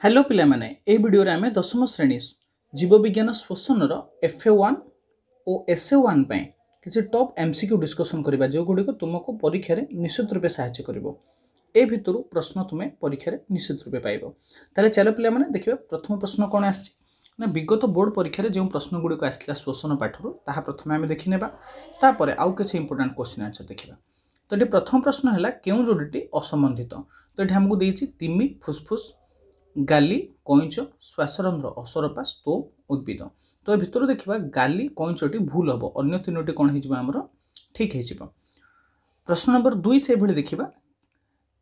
Hello पिला माने ए video रे आमे दशम श्रेणी जीवविज्ञान श्वसन FA1 और SA1 पे किसी टॉप MCQ डिस्कशन करबा जो गुडी को तुमको परीक्षा रे निश्चित रूपे सहायता करिवो। ए भितरु प्रश्न तुमे परीक्षा रे निश्चित रूपे पाइबो। ताले चलो पिला माने देखिबा प्रथम प्रश्न कोन आछि ना विगत बोर्ड परीक्षा रे जो प्रश्न गुडी को आस्थिला श्वसन पाठरु ताहा प्रथमे आमे देखि नेबा तापरे आउ किछि इंपोर्टेंट क्वेश्चन आन्सर देखिबा। तो एटी प्रथम प्रश्न हैला केउ जोडीटी असंबंधित। तो एटी हमकु देइछि तिमी फुसफुस गाली कईच श्वासरंध्र असरपा स्तोम उद्भिद। तो भितर देखा गाली कईचटी भूल हम अन्य तीनोटी कौन हो ठीक हो। प्रश्न नंबर 2 से भाई देखा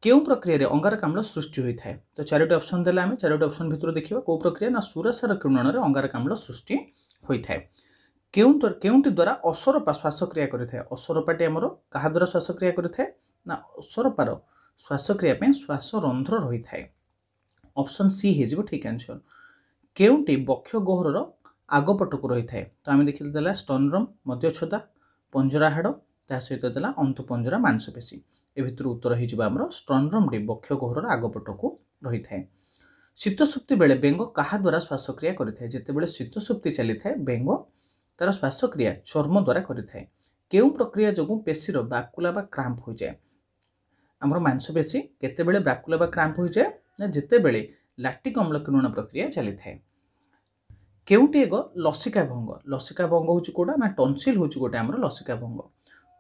क्यों प्रक्रिया अंगारकाम्ल सृष्टि होता है। तो चारोटी ऑप्शन देला आम चारोटी ऑप्शन भितर देखा कौ प्रक्रिया ना सुरासार किरण में अंगारकाम्ल सृष्टि होता है। केउटी द्वारा असरपा श्वासक्रिया करें असरपाटी आमर क्या द्वारा श्वासक्रिया करें ना असरपार श्वासक्रिया श्वासरंध्र रही है। ऑप्शन सी हो ठीक आंसर। केउटी बक्ष गहर आगपटक रही है। तो आम देखा स्टर्नम मध्यछदा पंजरा हाड़ ता सहित देला अंतपंजरा मांसपेशी ए भितर उत्तर हो स्टर्नम डी बक्ष गहर आगपटक रही है। शीतशुक्ति बेले बेंग क्या द्वारा श्वासक्रिया करें जितेबाला शीतशुक्ति चली था बेंग तार श्वासक्रिया चर्म द्वारा करें। केउ प्रक्रिया जो पेशीर बाकुला बा क्रांप हो जाए आमर मांसपेशी केतेबेले बाकुला बा क्रांप हो जाए ना जितेबेले लैक्टिक अम्ल किण्वन प्रक्रिया चली था। केउटी एक लसिका भंग हूँ कौटा ना टनसिल हूँ गोटे आमर लसिका भंग।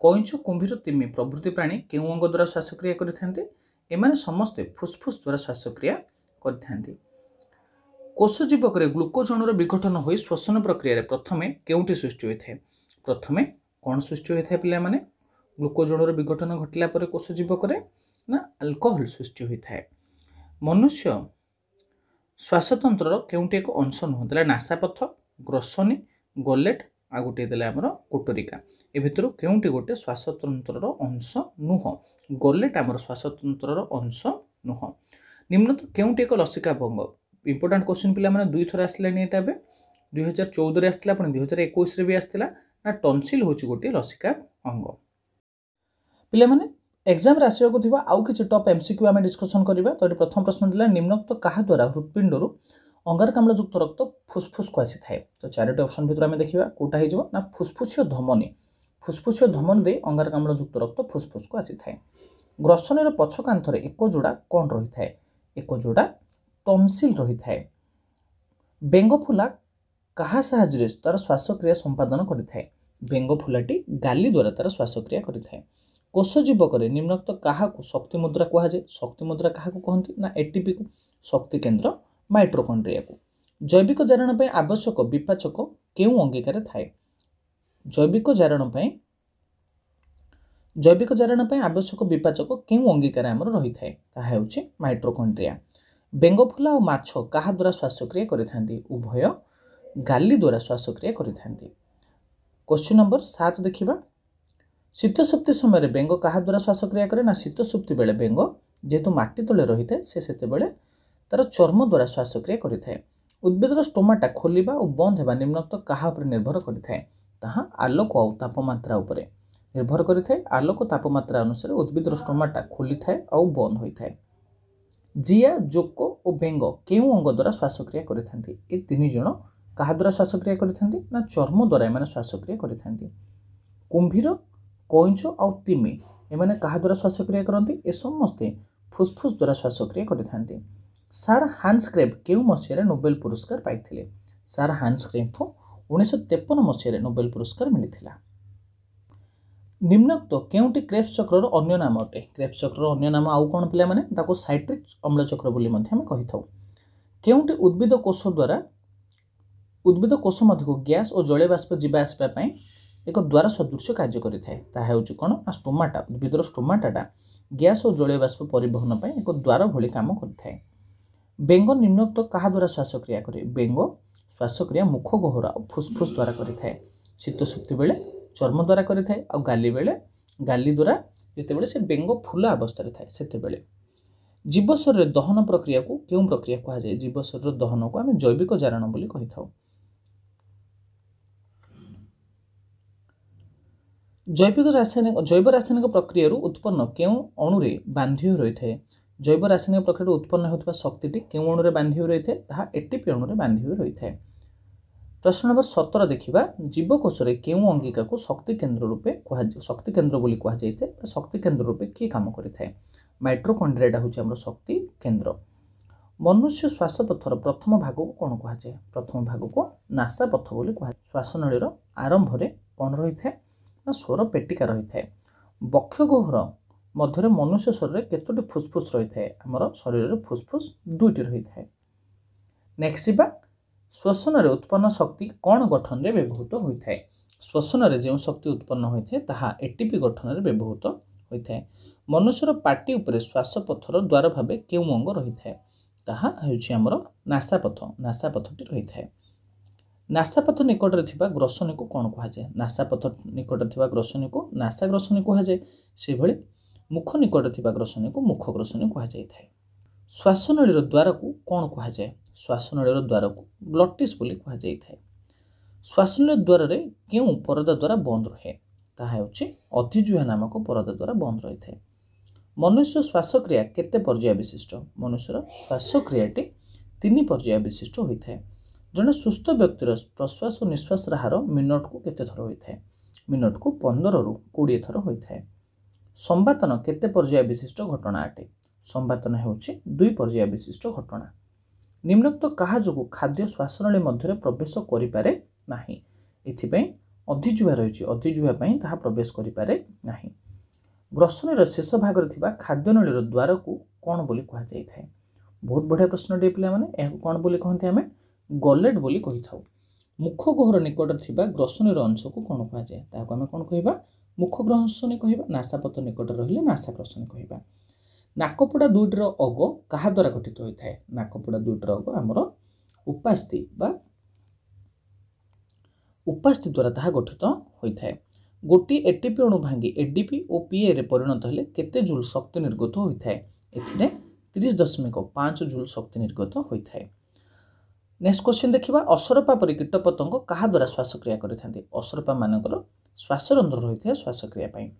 कईच कुंभीर तिमी प्रभृति प्राणी केउ अंग द्वारा श्वासक्रिया करते एमाने समस्ते फुसफुस द्वारा श्वासक्रिया करते। कोषजीवक ग्लुकोज अणुर विघटन हो श्वसन प्रक्रिया प्रथमे केउटी सृष्टि होता है। प्रथमे कौन सृष्टि होता है पिला माने ग्लुकोज अणुर विघटन घटला पर कोषजीवक ना अल्कोहल सृष्टि होता है। मनुष्य श्वासतंत्र केउटी एक अंश नुह नासापथ ग्रसनी गोलेट आ गोटे आमर कोटरिका ए भितर केउटी गोटे श्वासतंत्र अंश नुह गोलेट आमर श्वासतंत्र अंश नुह। निम्न तो केउटी एक लसिका भंग इंपोर्टेंट क्वेश्चन पिला माने दुई थर आसला 2014 आसला 2021 भी आसला ना टनसिल हूँ गोटे लसिका अंग। पिला माने एग्जाम आसवाक आउ कि टॉप MCQ आम डिस्कसन करवा। तो ये प्रथम प्रश्न दिला निम्नोक्त क्या द्वारा हृत्पिंडर अंगारकाम्लयुक्त रक्त फुसफुस को आसी थाए। तो चारोटी ऑप्शन भितर आम देखा कौटा हो ना फुसफुसीय धमनी दे अंगारकाम्लयुक्त रक्त फुसफुस को आसी थाए। ग्रसनी पछ कांथरे एक जोड़ा कौन रही थाए एक जोड़ा टनसिल रही थाए। बेंगफुला क्या साहाय्य तार श्वासक्रिया संपादन करें बेंगफुलाटी गाली द्वारा तार श्वासक्रिया करें। कोषजीवक निम्नोक्त क्या शक्ति मुद्रा कहुए शक्ति मुद्रा क्या कहते ना एटीपी को शक्ति केन्द्र माइट्रोकॉन्ड्रिया को। जैविक जारण आवश्यक विपाचक केउ अंगिकार थाए जैविक जारण आवश्यक विपाचक केउ अंगिकार आमर रही है माइट्रोकॉन्ड्रिया। बेंगफुला और माछ क्या द्वारा श्वासक्रिया करें उभय गाली द्वारा श्वासक्रिया करें। क्वेश्चन नंबर 7 देखिबा शीतशुक्ति समय बेंग क्या द्वारा श्वासक्रिया करे ना शीतशुक्ति बेले बेंग जेहेतु माटी तले रही है से तार चर्म द्वारा श्वासक्रिया करें। उद्भिदर स्टोमाटा खोलिबा और बंद होगा निम्नोक्त क्या निर्भर करें आलोक और तापमात्रा उपरे निर्भर करें। आलोक तापमात्रा अनुसार उद्भिदर स्टोमाटा खोली थाए और बंद होता है। जिया जोको और बेंग केउ अंग द्वारा श्वासक्रिया करें ये तीन जन क्या द्वारा श्वासक्रिया करें ना चर्म द्वारा एम श्वासक्रिया करें। कुंभीर कईच आउ तिमी एमाने क्या द्वारा श्वासक्रिया करती ए समस्ते फुसफुस द्वारा श्वासक्रिया करते। सार हान्सक्रेव केउ मसीह नोबेल पुरस्कार पाई सार हान्सक्रेव को 1953 मसीह नोबेल पुरस्कार मिलता। निम्नोक्त केउटी क्रेब्स चक्र अन्य नाम अटे क्रेब्स चक्र अन्य नाम आउ कौन पिला माने ताको साइट्रिक अम्ल चक्र बोली मध्य हम कहि थाउ। केउटी उद्भिद कोष मध्य को गैस और जलीय बाष्प जीवा आसपा पई एक द्वार सदृश कार्य करें कौन ना स्टोमाटा उद्भिदर स्टोमाटाटा गैस और जलीय बाष्प परिवहन पर एक द्वार भली काम करें। बेंग निम्नोक्त क्या द्वारा श्वासक्रिया करे बेंग श्वासक्रिया मुख गहर और फुसफुस द्वारा करें। शीतशुक्ति बेले चर्म द्वारा करें और गाली बेले गाली द्वारा जितेबाला से बेंग फुला अवस्था थाए से जीव शरीर दहन प्रक्रिया को क्यों प्रक्रिया कहुए जीव शरीर दहन को आम जैविक जारण बोली कहि थाउ। जैव रासायनिक प्रक्रिया उत्पन्न केउ अणुरे बांधी रही है जैव रासायनिक प्रक्रिया उत्पन्न होता शक्ति क्यों अणु बांधि रही है ताहा एटीपी अणु बांधि रही है। प्रश्न नंबर 17 देखिबा जीवकोश क्यों अंगिका को शक्ति केन्द्र रूपे शक्ति केन्द्र बोली कह जाए शक्ति केन्द्र रूपे किए काम करें। माइट्रोकॉन्ड्रिया हूँ आम शक्ति केन्द्र। मनुष्य श्वासपथर प्रथम भाग को कौन कह जाए प्रथम भाग को नासापथ बोली कह। श्वासनळीर आरंभ में कौन रही है ना स्वर पेटिका रही है। बक्षगोहर मध्य मनुष्य शरीर केतोटी फुसफुस रही है आमर शरीर में फुसफुस दुईटी रही है। नेक्स्ट बा श्वसन उत्पन्न शक्ति कौन गठन में व्यवहृत होता है। श्वसन जो शक्ति उत्पन्न होता है ताहा एटीपी गठन में व्यवहृत होता है। मनुष्यर पार्टी उपरे श्वासपथर द्वार भाव क्यों अंग रही है ताहा होउछि हमर नासापथ। नासापथटी रही है। नासापथ निकटरे थिबा ग्रसनी को कौन कह जाए नासापथ निकटरे थिबा ग्रसनी को नासा ग्रसनी कह जाए से भली मुख निकटरे थिबा ग्रसनी को मुख ग्रसनी कह जाए। श्वासनळीर द्वार को कौन कह जाए श्वासनळीर द्वार को ग्लटिस बोली कह जाए। श्वासनळी द्वार रे क्यों परदा द्वारा बंद रहे ताहा होउछि अधिजुहा नामक परदा द्वारा बंद रही है। मनुष्य श्वासक्रिया केते पर्याय विशिष्ट मनुष्यर श्वासक्रियाटी 3 पर्याय विशिष्ट होता है। जड़े सुस्थ व्यक्तिर प्रश्वास और निश्वास हार मिनट को केते थर होता है मिनट को 15 रु 20 थर होता है। संवातन केते पर्याय विशिष्ट घटना अटे संवातन होउछि 2 पर्याय विशिष्ट घटना। निम्नोक्त कहा जो खाद्य श्वासनळी मध्य प्रवेश करिपारे नाही एथिपई अधिजुहा रही अधिजुहा पई ताहा प्रवेश करिपारे नाही। ग्रसनीर शेष भाग में खाद्यनळीर द्वार को कौन बोली कह जाए। बहुत बढ़िया प्रश्न टे पिला माने कौन बोली कहते आम गलेट बोली कही था। मुख गहर निकट थिबा ग्रसनीर अंश को कौन कह जाए ताको आम कौन कहबा मुख ग्रसनी कहबा। नासापथ निकट रहिले नासा ग्रसनी कहबा। नाकपोड़ा दुईटर अग कहा द्वारा गठित होता है नाकपोड़ा दुईटर अग आमर उपास्थि उपास्थि द्वारा ताहा गठित होता है। गोटी एटीपी अणु भांगी एडीपी और पीए रे परिणत हेले केते जूल शक्ति निर्गत होता है एथिरे 30.5 जूल शक्ति निर्गत होता है। नेक्स्ट क्वेश्चन देखिबा असरपा परि कीटपतंग कहा द्वारा श्वासक्रिया करिथांती असरपा मानकर श्वासरंध्र रही है श्वासक्रिया पई।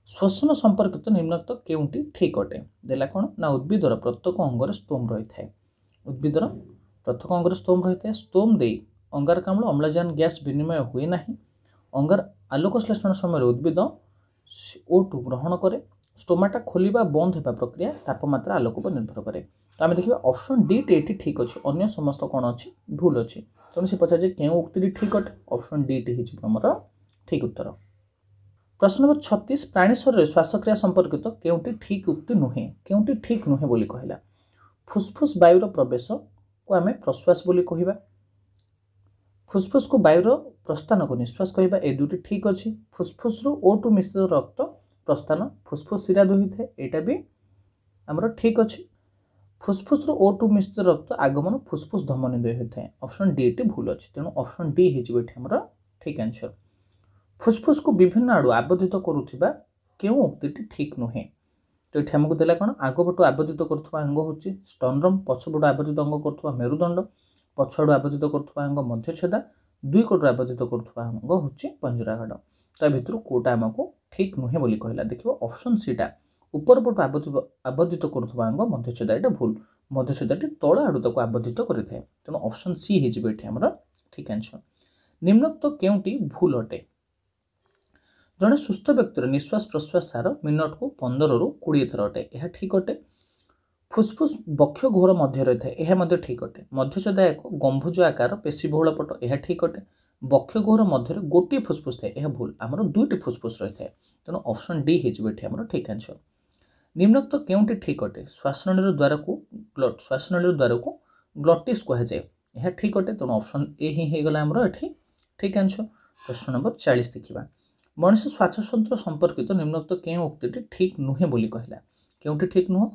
श्वसन संपर्कित निम्नोक्त केउंटी ठीक अटे देला कौन ना उद्भिदर प्रत्येक अंगर स्तोम रही है। उद्भिदर प्रत्येक अंगर स्तोम रही है। स्तोम दे अंगारकाम्ल अम्लजान गैस विनिमय हुए नहीं। अंगार आलोक श्लेषण समय उद्भिद O2 ग्रहण करे। स्टोमाटा खोलिबा बंद होगा प्रक्रिया तापमात्रा आलोक पर निर्भर करे। तो आम देखिए ऑप्शन डी टी ठीक अच्छे अन्य समस्त कौन अच्छी भूल अच्छी तेणु से पचार क्यों उक्ति ठीक अटे ऑप्शन डी टी होमर ठीक उत्तर। प्रश्न नंबर 36 प्राणी शरीर श्वासक्रिया संपर्कित केउंटी ठीक उक्ति नुहे केउंटी ठीक नुहे बोली कहला। फुसफुस वायुर प्रवेश को आम प्रश्वास बोली कहबा। फुसफुस को वायुर प्रस्थान को निश्वास कहबा ए दुटी ठीक अच्छी। फुसफुस रु O2 मिश्रित रक्त प्रस्थान फुसफुस शिरा दुहित है एटा भी आमर ठीक अच्छी। फुसफुस रु O2 मिश्रित रक्त आगमन फुसफुस धमनी द्वय होता है ऑप्शन डी टी भूल अच्छी तेणु ऑप्शन डी होमर ठीक आंसर। फुसफुस को विभिन्न आड़ू आबद्धित करुवा क्यों उक्ति ठीक नुहे तो ये आमको देला कौन आगपटू आबद्धित करुवा अंग हूँ स्टर्नम पछपटू आबद्धित अंग करुवा मेरुदंड पछआड़ू आबद्धित करुवा अंग मध्यछेदा दुई कटू आबद्धित करुवा अंग हूँ पंजरागढ़। तो भितर कौटा आमको ठीक नुहे बोली कहला देखिए ऑप्शन सीटा ऊपर पटू आबद्धित करुवा अंग मध्यछेदा यहाँ भूल मध्यछेदाटी तल आड़ू तक आबद्धित करें तेणु ऑप्शन सी होमर ठीक आंसर। निम्नोक्त केउंटी भूल अटे जड़े सुस्थ व्यक्तिर निश्वास प्रश्वास हार मिनट को 15 रु 20 थर अटे यह ठीक अटे। फुसफुस बक्ष घोर मध्य रही है यह ठीक अटे। मध्यछेदा एक गंभुज आकार पेशीबहुल पट यह ठीक अटे। बक्ष घोर मध्य गोटे फुसफुस है यह भूल आमर दुईटी फुसफुस रही है तेणु ऑप्शन डी होमर ठीक आंसर। निम्नोक्त केउंटी ठीक अटे श्वासनळीर द्वार को ग्लटिस कह जाए यह ठीक अटे तेणु ऑप्शन ए ही गला आमर एठी ठीक आंसर। प्रश्न नंबर 40 देखिबा मनुष्य श्वासतंत्र संपर्कित निम्नोक्त केउं उक्ति ठीक नुहे बोली कहला केउंटी ठीक नुह।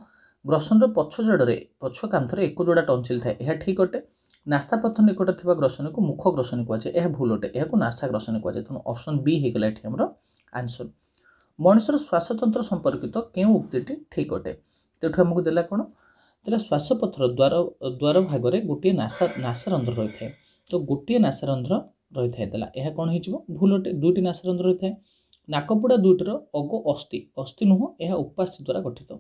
ग्रसनर पछ जड़े पछ कांथर एक जोड़ा टंसिल थाए यह ठीक अटे। नासापथ निकट थिबा ग्रसनी को मुख ग्रसनी कहुए यह भूल अटे यह नासा ग्रसनी कहुए तेणु ऑप्शन बी होगला ये आमर आंसर। मनुष्यर श्वासतंत्र संपर्कित केउं उक्ति ठीक अटे तो आमको देला कौन तेरा श्वासपथर द्वार भाग में गोटे नासारंध्र रही है तो गोटे नासारंध्र रही है यह कौन हो भूल अटे दुईटी नासारंध्र रही है। नाकपोड़ा दुईटर अग अस्थि अस्थि नुह यह उपास्थि द्वारा गठित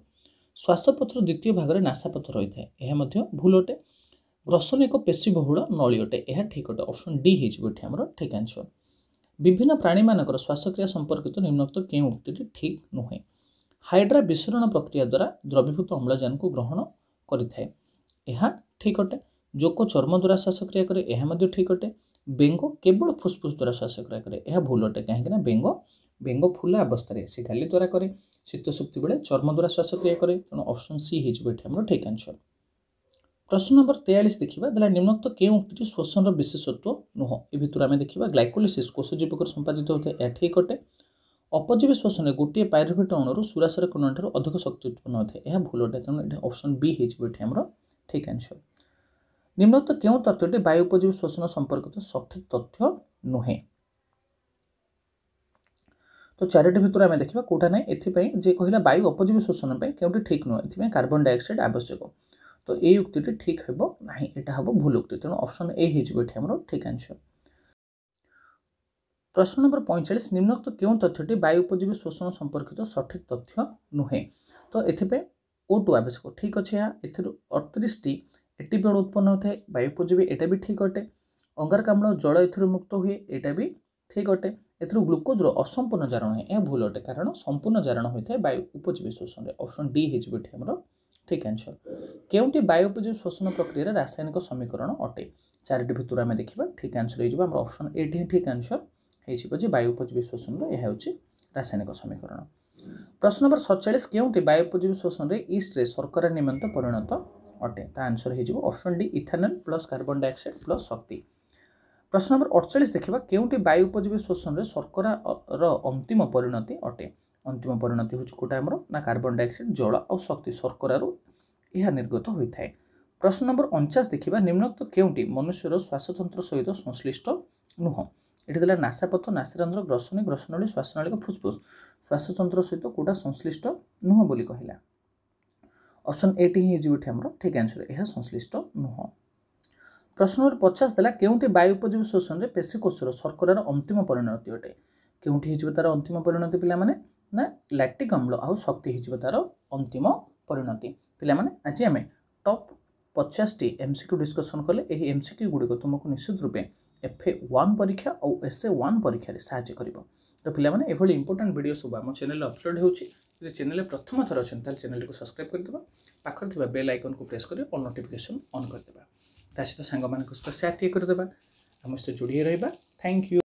श्वासपथर द्वितीय भाग में नासापथ रही है यह भूल अटे। ग्रसन एक पेशीबहुल नली अटे यह ठीक अटे ऑप्शन डी होमर ठीक आंसर। विभिन्न प्राणी मानकर श्वासक्रिया संपर्कित निम्नोक्त के उक्ति ठीक नुहे। हाइड्रा विसरण प्रक्रिया द्वारा द्रवीभूत अम्लजान को ग्रहण करिथाए यह ठीक अटे। जोक चर्म द्वारा श्वासक्रिया करे यह ठीक अटे। बेंग केवल फुसफुस द्वारा श्वासक्रिया करे यह भूल अटे कहीं बेंग फुला अवस्था से गाली द्वारा करे शीत सुक्ति बेले चर्म द्वारा श्वासक्रिया करे तेणु ऑप्शन सी होमर ठीक आंसर। प्रश्न नंबर 43 देखा देला निम्नोक्त के उक्ति श्वसन विशेषत्व नुह ए भितर आम देखा ग्लाइकोलिसिस कोषजीवक संपादित होता है यह ठीक अटे। अपजीवी श्वसन गोटे पायरुवेट अणु सुराशर कण ठार अधिक शक्ति उत्पन्न होता है यह भूल अटे तेणु ऑप्शन बी होमर ठीक आंसर। निम्नोक्त क्यों तथ्यटी वायु उपजीवी श्वसन संपर्कित सठिक तथ्य नुहे। तो चारोटी भितर आम देखा कौटा ना एपाई जे कहला वायु अपजीवी श्वसन क्योंटी ठीक नुहे ए कार्बन डाइऑक्साइड आवश्यक तो ये उक्ति ठीक हे ना यहाँ हम भूल उक्ति तेणु ऑप्शन ए होमर ठीक आंसर। प्रश्न नंबर 45 निम्नोक्त क्यों तथ्यटी वायु उपजीवी श्वसन संपर्कित सठिक तथ्य नुहे। तो एपाई O2 आवश्यक ठीक अच्छे यहाँ 38 एटीपी अणु उत्पन्न होता है वायु उपजीवी एटा भी ठीक अटे। अंगारकाम्ल जल ए मुक्त हुए यहाँ भी ठीक अटे। ग्लुकोजर असंपूर्ण जारण है यह भूल अटे कारण संपूर्ण जारण होता है वायु उपजीवी श्वसन ऑप्शन डी होमर ठीक आंसर। केउंटी वायु उपजीवी श्वसन प्रक्रिया रासायनिक समीकरण अटे चारोटी भितर आम देखा ठीक आंसर हो ऑप्शन ए ठीक आंसर हो वायु उपजीवी श्वसन यह हूँ रासायनिक समीकरण। प्रश्न नंबर 47 केउंटी वायु उपजीवी श्वसन ईस्ट शर्करा निमंत परिणत अटे ता आंसर हो option D ethanol plus carbon dioxide plus शक्ति। प्रश्न नंबर 48 देखा केउंटी वायु उपजीवी श्वसन शर्करार अंतिम परिणति अटे अंतिम परिणति हूँ कौटा आमर ना कार्बन डाइऑक्साइड जल और शक्ति शर्करार यह निर्गत होता है। प्रश्न नंबर 49 देखा निम्नोक्त केउंटी मनुष्यर श्वासतंत्र सहित संश्लिष्ट नुह ये देला नासापथ नासारंध्र ग्रसनी ग्रसनली श्वासनलिका फुसफुस श्वासतंत्र सहित कौटा संश्लिष्ट नुह बोली कहला ऑप्शन ए होमर ठीक आंसर यह संश्लिष्ट नुह। प्रश्न नंबर 50 देला केउंटी वायु उपजीवी श्वसन पेशीकोशर शर्करार अंतिम परिणति अटे केउंटी तार अंतिम परिणति पिला माने ना लैक्टिक अम्ल आउ शक्ति तार अंतिम परिणति पिला माने आज आम टॉप 50 एमसीक्यू डिस्कसन कले यही एमसीक्यू गुड़िक तुमको निश्चित रूपे FA1 परीक्षा और SA1 परीक्षा साहाय्य करिवो। तो पिला माने एभली इंपोर्टेंट वीडियो सब आम चैनल अपलोड होउची यदि चैनल प्रथम थर अछन ताल चैनल को सब्सक्राइब कर देबा पाखर थिबा बेल आइकन को प्रेस करी ऑल नोटिफिकेशन ऑन कर देबा ता सहित सांग मानक सहित शेयर कर देबा हम से जोड़ी रहबा। Thank you.